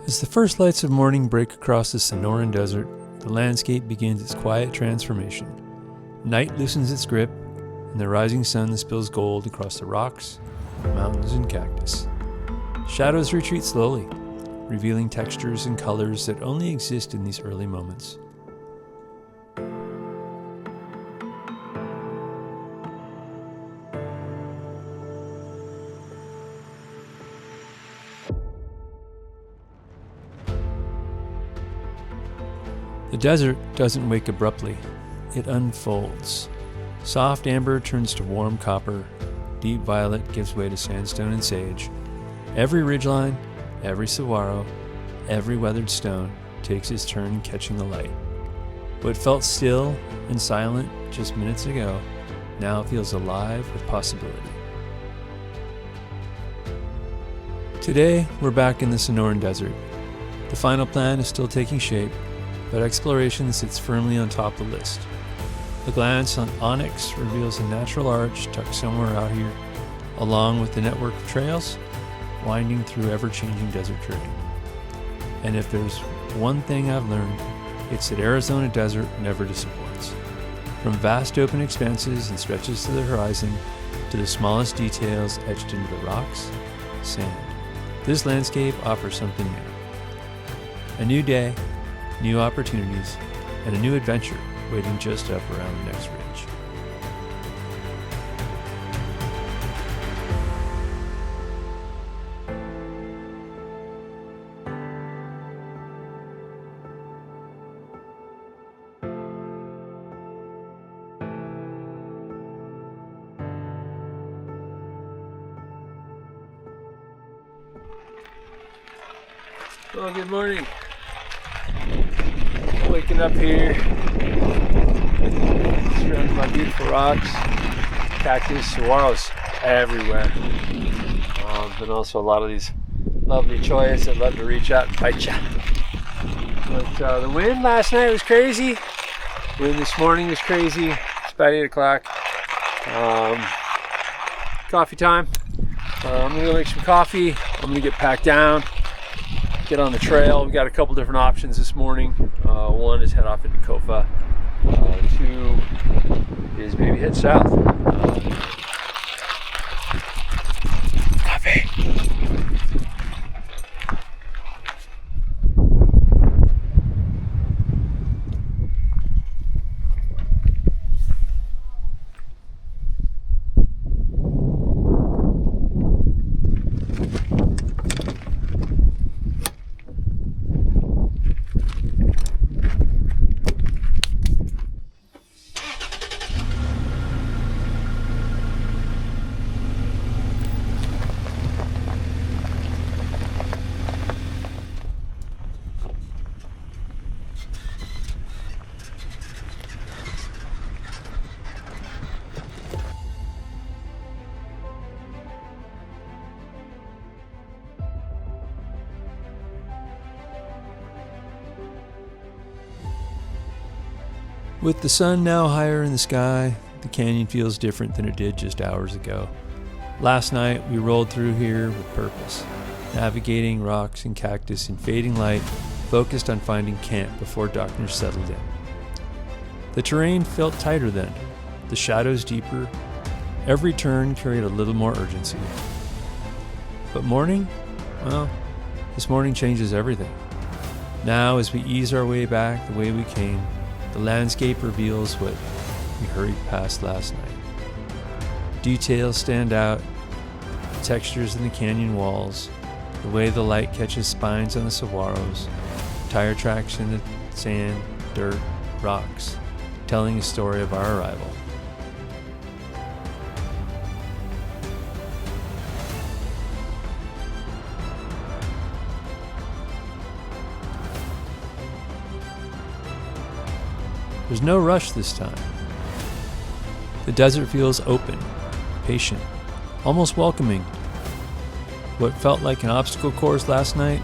As the first lights of morning break across the Sonoran Desert, the landscape begins its quiet transformation. Night loosens its grip, and the rising sun spills gold across the rocks, mountains, and cactus. Shadows retreat slowly, revealing textures and colors that only exist in these early moments. The desert doesn't wake abruptly, it unfolds. Soft amber turns to warm copper, deep violet gives way to sandstone and sage. Every ridgeline, every saguaro, every weathered stone takes its turn catching the light. What felt still and silent just minutes ago now feels alive with possibility. Today, we're back in the Sonoran Desert. The final plan is still taking shape, but exploration sits firmly on top of the list. A glance on onyx reveals a natural arch tucked somewhere out here, along with the network of trails winding through ever-changing desert terrain. And if there's one thing I've learned, it's that Arizona desert never disappoints. From vast open expanses and stretches to the horizon, to the smallest details etched into the rocks, sand, this landscape offers something new. A new day, new opportunities, and a new adventure waiting just up around the next ridge. Well, good morning. Waking up here, surrounded by beautiful rocks, cactus, saguaros everywhere. And also a lot of these lovely choyas that love to reach out and bite you. But the wind last night was crazy. Wind this morning was crazy. It's about 8 o'clock. Coffee time. I'm gonna go make some coffee. I'm gonna get packed down, get on the trail. We've got a couple different options this morning. One is head off into Kofa. Two is maybe head south. Coffee. With the sun now higher in the sky, the canyon feels different than it did just hours ago. Last night, we rolled through here with purpose, navigating rocks and cactus in fading light, focused on finding camp before darkness settled in. The terrain felt tighter then, the shadows deeper. Every turn carried a little more urgency. But morning? Well, this morning changes everything. Now, as we ease our way back the way we came, the landscape reveals what we hurried past last night. Details stand out, the textures in the canyon walls, the way the light catches spines on the saguaros, tire tracks in the sand, dirt, rocks, telling a story of our arrival. There's no rush this time. The desert feels open, patient, almost welcoming. What felt like an obstacle course last night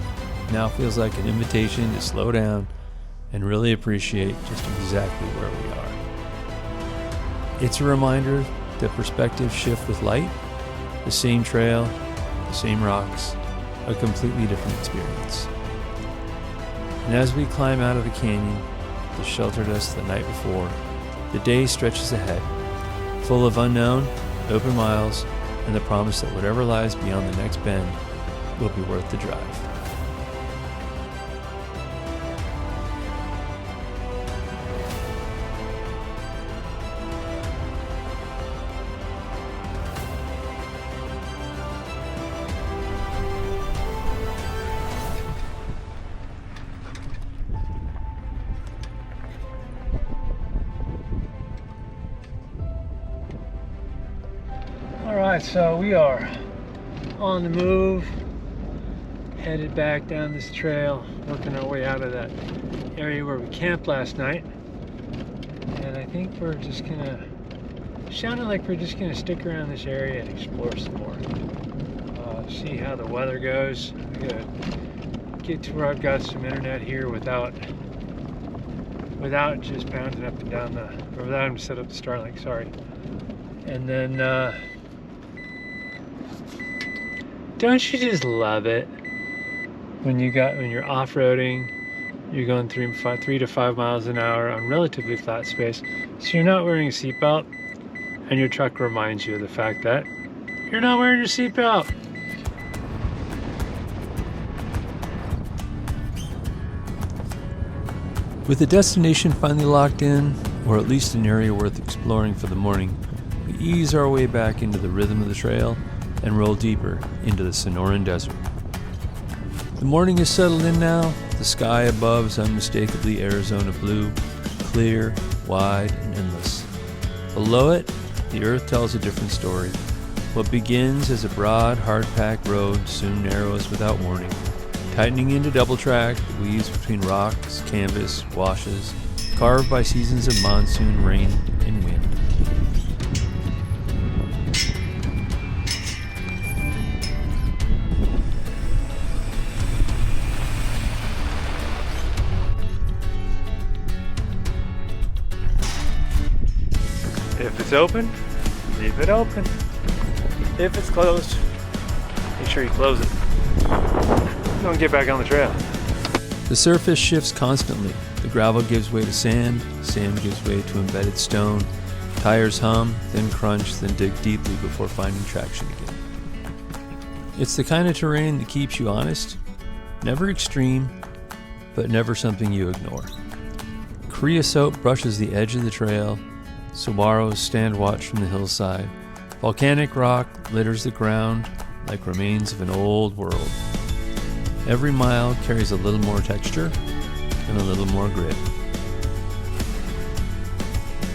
now feels like an invitation to slow down and really appreciate just exactly where we are. It's a reminder that perspectives shift with light, the same trail, the same rocks, a completely different experience. And as we climb out of the canyon that sheltered us the night before, the day stretches ahead, full of unknown, open miles, and the promise that whatever lies beyond the next bend will be worth the drive. Alright, so we are on the move, headed back down this trail, working our way out of that area where we camped last night. And I think we're just gonna, sounded like we're just gonna stick around this area and explore some more. See how the weather goes. I'm gonna get to where I've got some internet here without just bouncing up and down or without having to set up the Starlink, sorry. And then, don't you just love it when you're off-roading, you're going 3 to 5 miles an hour on relatively flat space, so you're not wearing a seatbelt, and your truck reminds you of the fact that you're not wearing your seatbelt. With the destination finally locked in, or at least an area worth exploring for the morning, we ease our way back into the rhythm of the trail and roll deeper into the Sonoran Desert. The morning is settled in now. The sky above is unmistakably Arizona blue, clear, wide, and endless. Below it, the earth tells a different story. What begins as a broad, hard-packed road soon narrows without warning, tightening into double track that weaves between rocks, canvas, washes, carved by seasons of monsoon, rain, and wind. If it's open, leave it open. If it's closed, make sure you close it. Don't get back on the trail. The surface shifts constantly. The gravel gives way to sand gives way to embedded stone. Tires hum, then crunch, then dig deeply before finding traction again. It's the kind of terrain that keeps you honest, never extreme, but never something you ignore. Creosote brushes the edge of the trail. Saguaros stand watch from the hillside. Volcanic rock litters the ground like remains of an old world. Every mile carries a little more texture and a little more grit.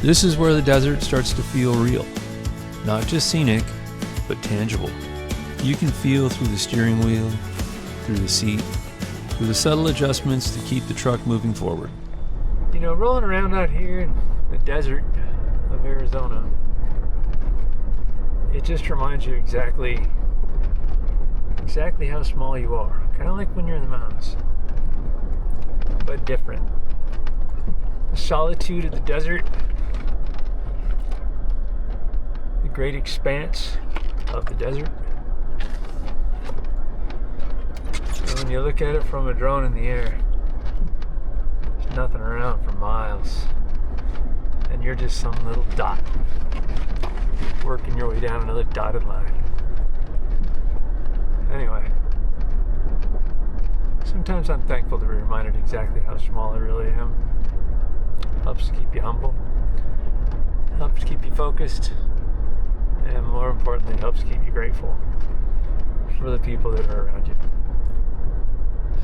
This is where the desert starts to feel real. Not just scenic, but tangible. You can feel through the steering wheel, through the seat, through the subtle adjustments to keep the truck moving forward. You know, rolling around out here in the desert of Arizona, it just reminds you exactly how small you are. Kind of like when you're in the mountains, but different. The solitude of the desert, the great expanse of the desert. And when you look at it from a drone in the air, there's nothing around for miles. And you're just some little dot, working your way down another dotted line. Anyway, sometimes I'm thankful to be reminded exactly how small I really am. Helps to keep you humble, helps keep you focused, and more importantly, helps keep you grateful for the people that are around you.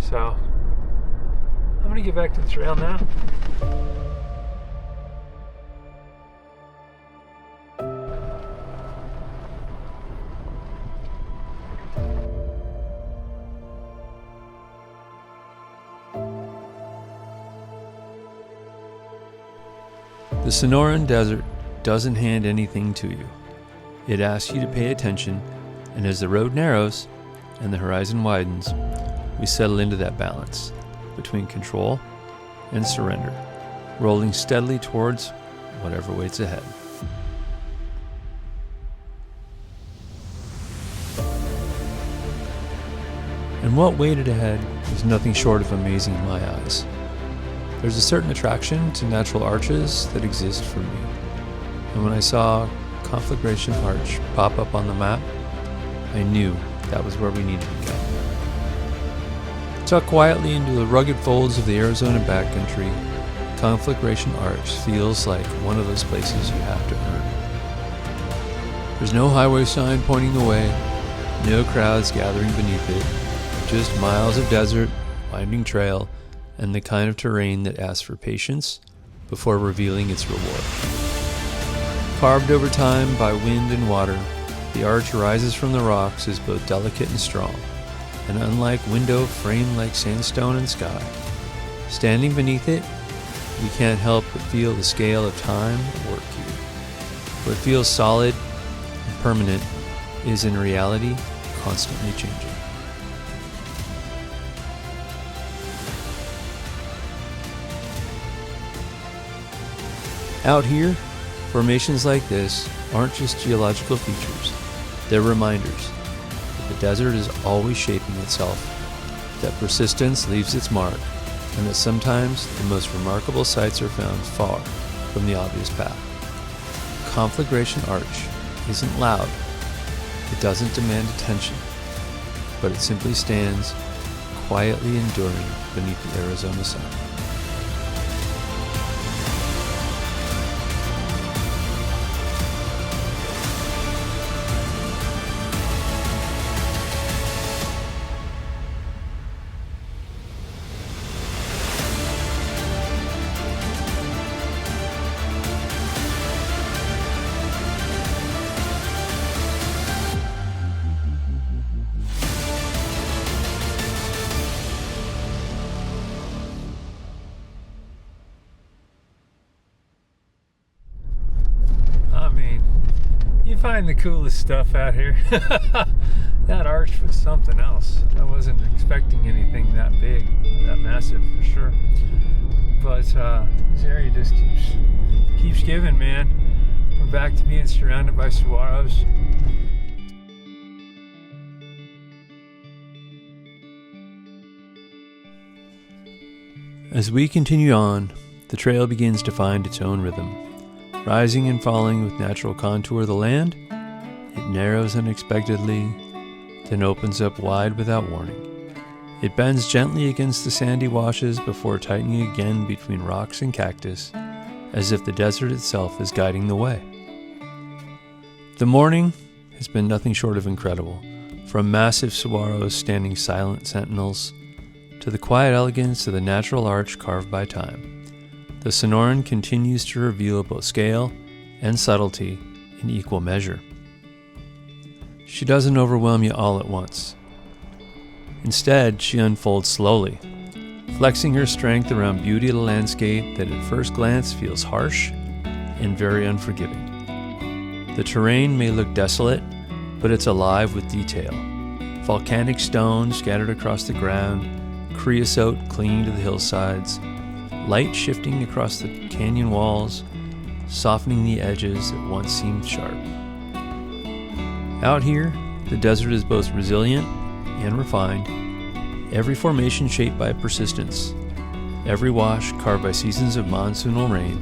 So, I'm going to get back to the trail now. The Sonoran Desert doesn't hand anything to you. It asks you to pay attention, and as the road narrows and the horizon widens, we settle into that balance between control and surrender, rolling steadily towards whatever waits ahead. and what waited ahead was nothing short of amazing in my eyes. There's a certain attraction to natural arches that exist for me, and when I saw Conflagration Arch pop up on the map, I knew that was where we needed to go. Tucked quietly into the rugged folds of the Arizona backcountry, Conflagration Arch feels like one of those places you have to earn. There's no highway sign pointing the way, no crowds gathering beneath it, just miles of desert, winding trail, and the kind of terrain that asks for patience before revealing its reward. Carved over time by wind and water, the arch rises from the rocks as both delicate and strong, and unlike window framed like sandstone and sky. Standing beneath it, we can't help but feel the scale of time at work here. What feels solid and permanent is in reality constantly changing. Out here, formations like this aren't just geological features, they're reminders that the desert is always shaping itself, that persistence leaves its mark, and that sometimes the most remarkable sights are found far from the obvious path. Conflagration Arch isn't loud, it doesn't demand attention, but it simply stands quietly enduring beneath the Arizona sun. You find the coolest stuff out here. That arch was something else. I wasn't expecting anything that big, that massive for sure. But this area just keeps giving, man. We're back to being surrounded by saguaros. As we continue on, the trail begins to find its own rhythm. Rising and falling with natural contour of the land, it narrows unexpectedly, then opens up wide without warning. It bends gently against the sandy washes before tightening again between rocks and cactus, as if the desert itself is guiding the way. The morning has been nothing short of incredible, from massive saguaros standing silent sentinels, to the quiet elegance of the natural arch carved by time. The Sonoran continues to reveal both scale and subtlety in equal measure. She doesn't overwhelm you all at once. Instead, she unfolds slowly, flexing her strength around beauty of the landscape that at first glance feels harsh and very unforgiving. The terrain may look desolate, but it's alive with detail. Volcanic stone scattered across the ground, creosote clinging to the hillsides, light shifting across the canyon walls, softening the edges that once seemed sharp. Out here, the desert is both resilient and refined, every formation shaped by persistence, every wash carved by seasons of monsoonal rain,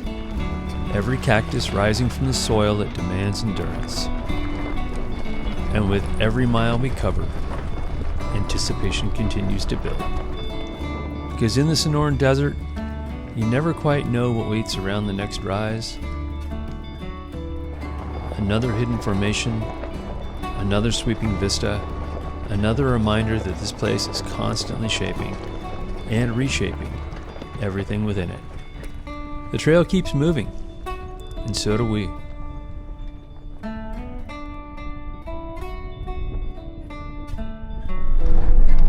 every cactus rising from the soil that demands endurance. And with every mile we cover, anticipation continues to build. Because in the Sonoran Desert, you never quite know what waits around the next rise. Another hidden formation, another sweeping vista, another reminder that this place is constantly shaping and reshaping everything within it. The trail keeps moving, and so do we.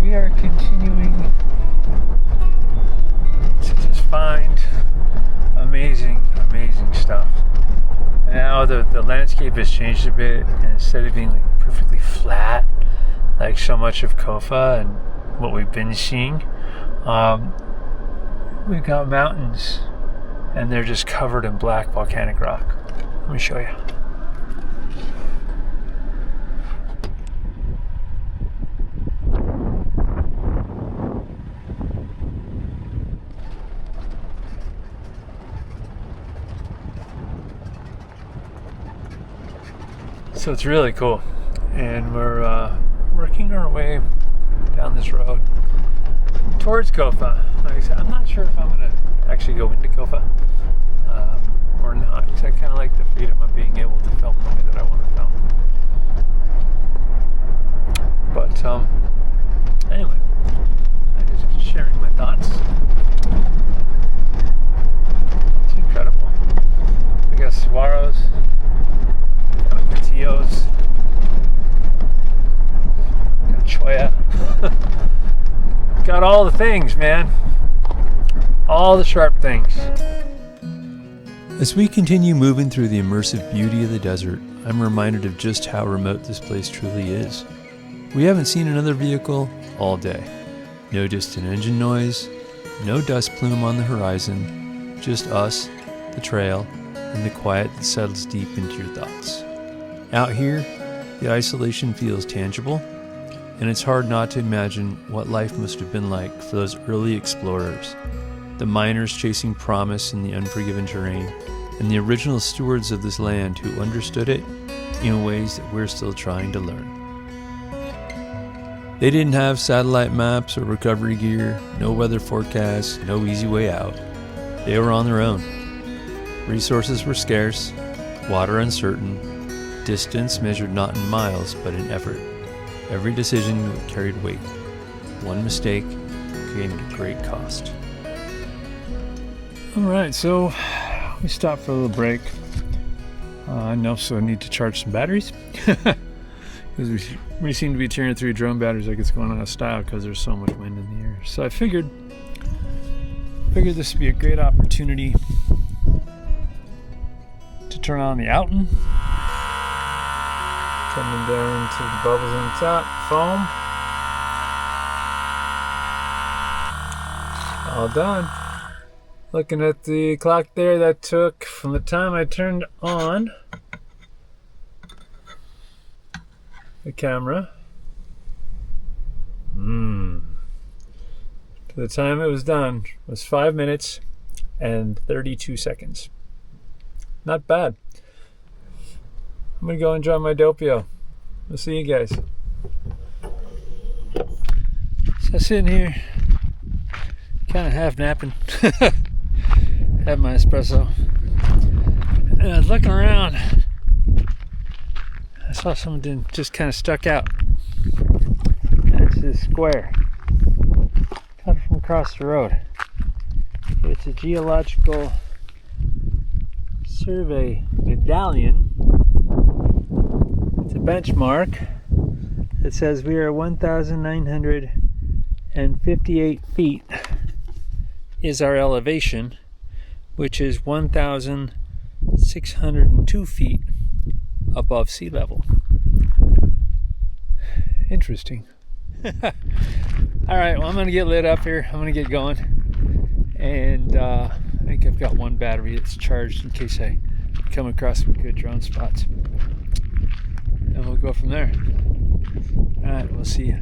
We are continuing find amazing stuff. Now the landscape has changed a bit, and instead of being like perfectly flat like so much of Kofa and what we've been seeing, we've got mountains, and they're just covered in black volcanic rock. Let me show you. So it's really cool. And we're working our way down this road towards Kofa. Like I said, I'm not sure if I'm going to actually go into Kofa or not, because I kind of like the freedom of being able to film the way that I want to film. But anyway, I'm just sharing my thoughts. It's incredible. We got saguaros, got gatillos, got choya. Got all the things, man. All the sharp things. As we continue moving through the immersive beauty of the desert, I'm reminded of just how remote this place truly is. We haven't seen another vehicle all day. No distant engine noise, no dust plume on the horizon, just us, the trail, and the quiet that settles deep into your thoughts. Out here, the isolation feels tangible, and it's hard not to imagine what life must have been like for those early explorers, the miners chasing promise in the unforgiven terrain, and the original stewards of this land who understood it in ways that we're still trying to learn. They didn't have satellite maps or recovery gear, no weather forecasts, no easy way out. They were on their own. Resources were scarce, water uncertain, distance measured not in miles but in effort. Every decision carried weight. One mistake came at great cost. All right, so we stopped for a little break. I also need to charge some batteries. Because we seem to be tearing through drone batteries like it's going out of style because there's so much wind in the air. So I figured this would be a great opportunity to turn on the Outen. Coming down to the bubbles on the top, foam. All done. Looking at the clock there, that took from the time I turned on the camera to the time it was done was 5 minutes and 32 seconds. Not bad. I'm gonna go enjoy my doppio. We'll see you guys. So sitting here, kind of half napping, have my espresso, and I was looking around. I saw something just kind of stuck out. And it's this square, cut from across the road. It's a geological survey medallion. It's a benchmark that says we are 1,958 feet is our elevation, which is 1,602 feet above sea level. Interesting. All right, well, I'm gonna get lit up here. I'm gonna get going, and I think I've got one battery that's charged in case I come across some good drone spots, and we'll go from there. All right, we'll see you.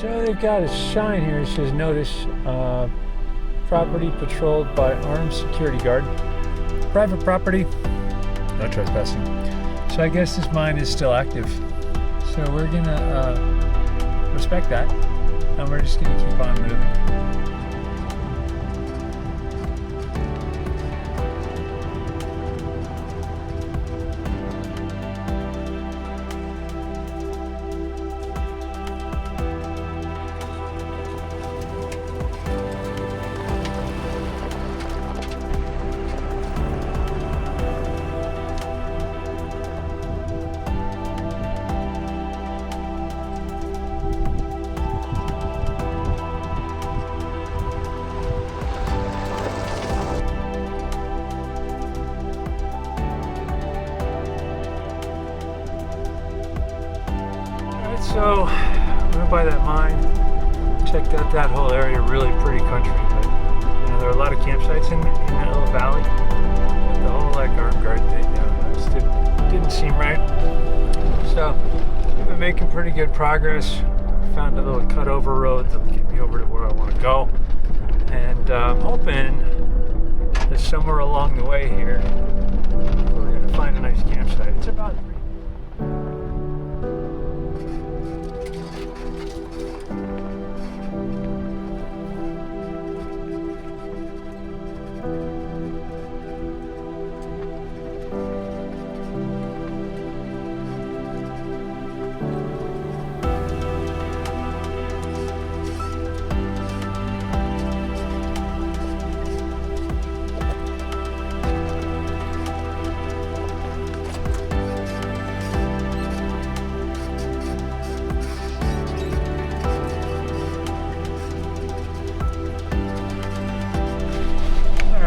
So they've got a sign here that says notice, property patrolled by armed security guard. Private property, no trespassing. So I guess this mine is still active. So we're gonna respect that, and we're just gonna keep on moving. Alright, so went by that mine, checked out that whole area, really pretty country, but there are a lot of campsites in that little valley. But the whole arm guard thing, just didn't seem right. So we've been making pretty good progress. Found a little cutover road that'll get me over to where I want to go, and I'm hoping that somewhere along the way here we're going to find a nice campsite. It's about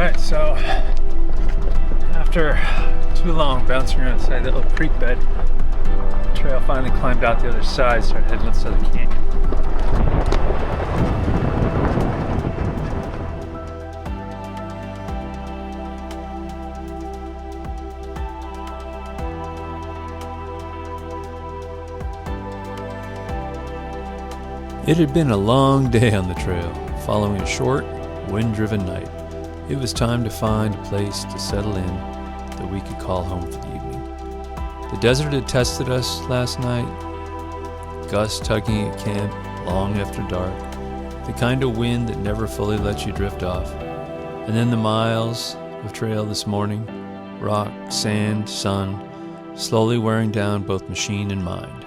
Alright, so after too long bouncing around inside that little creek bed, the trail finally climbed out the other side, started heading outside the canyon. It had been a long day on the trail, following a short, wind-driven night. It was time to find a place to settle in that we could call home for the evening. The desert had tested us last night, gusts tugging at camp long after dark, the kind of wind that never fully lets you drift off. And then the miles of trail this morning, rock, sand, sun, slowly wearing down both machine and mind.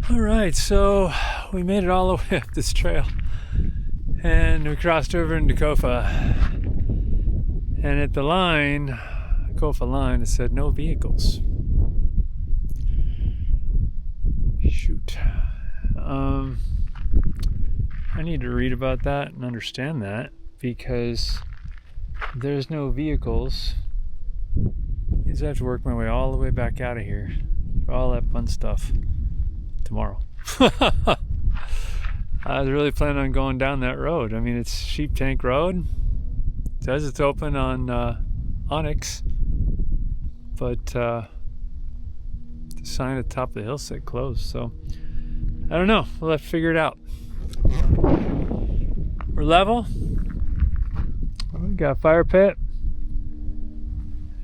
Alright, so we made it all the way up this trail and we crossed over into Kofa, and at the line, Kofa line, it said no vehicles. Shoot. I need to read about that and understand that, because there's no vehicles. I have to work my way all the way back out of here for all that fun stuff tomorrow. I was really planning on going down that road. I mean, it's Sheep Tank Road. It says it's open on Onyx, but the sign at the top of the hill said closed. So I don't know. We'll have to figure it out. We're level. We got a fire pit,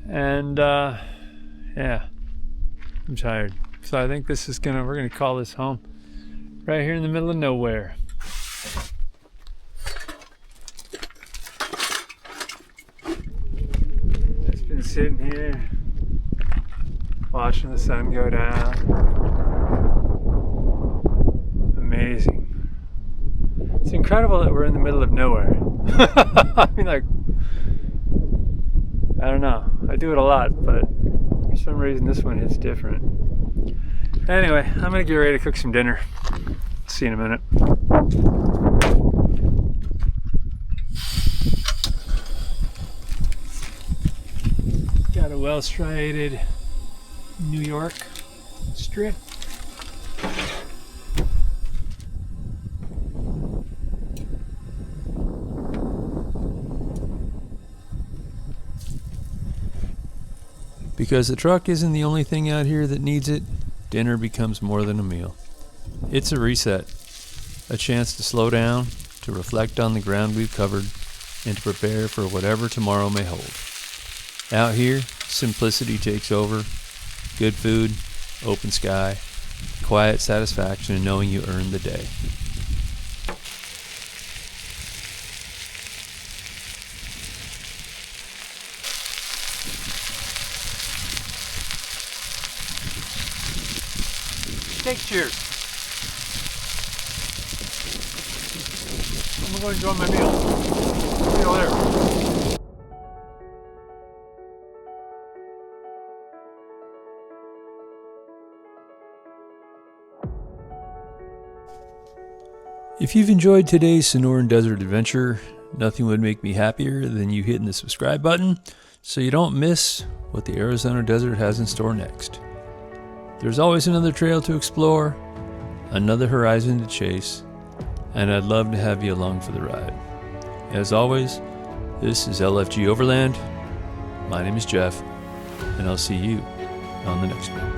and yeah, I'm tired. So I think this is we're gonna call this home, right here in the middle of nowhere. Just been sitting here, watching the sun go down. Amazing. It's incredible that we're in the middle of nowhere. I mean, I don't know. I do it a lot, but for some reason this one hits different. Anyway, I'm gonna get ready to cook some dinner. See you in a minute. Got a well-striated New York strip. Because the truck isn't the only thing out here that needs it, dinner becomes more than a meal. It's a reset, a chance to slow down, to reflect on the ground we've covered, and to prepare for whatever tomorrow may hold. Out here, simplicity takes over. Good food, open sky, quiet satisfaction in knowing you earned the day. Take cheers. Oh my go enjoy my meal. See you later. If you've enjoyed today's Sonoran Desert adventure, nothing would make me happier than you hitting the subscribe button so you don't miss what the Arizona desert has in store next. There's always another trail to explore, another horizon to chase, and I'd love to have you along for the ride. As always, this is LFG Overland. My name is Jeff, and I'll see you on the next one.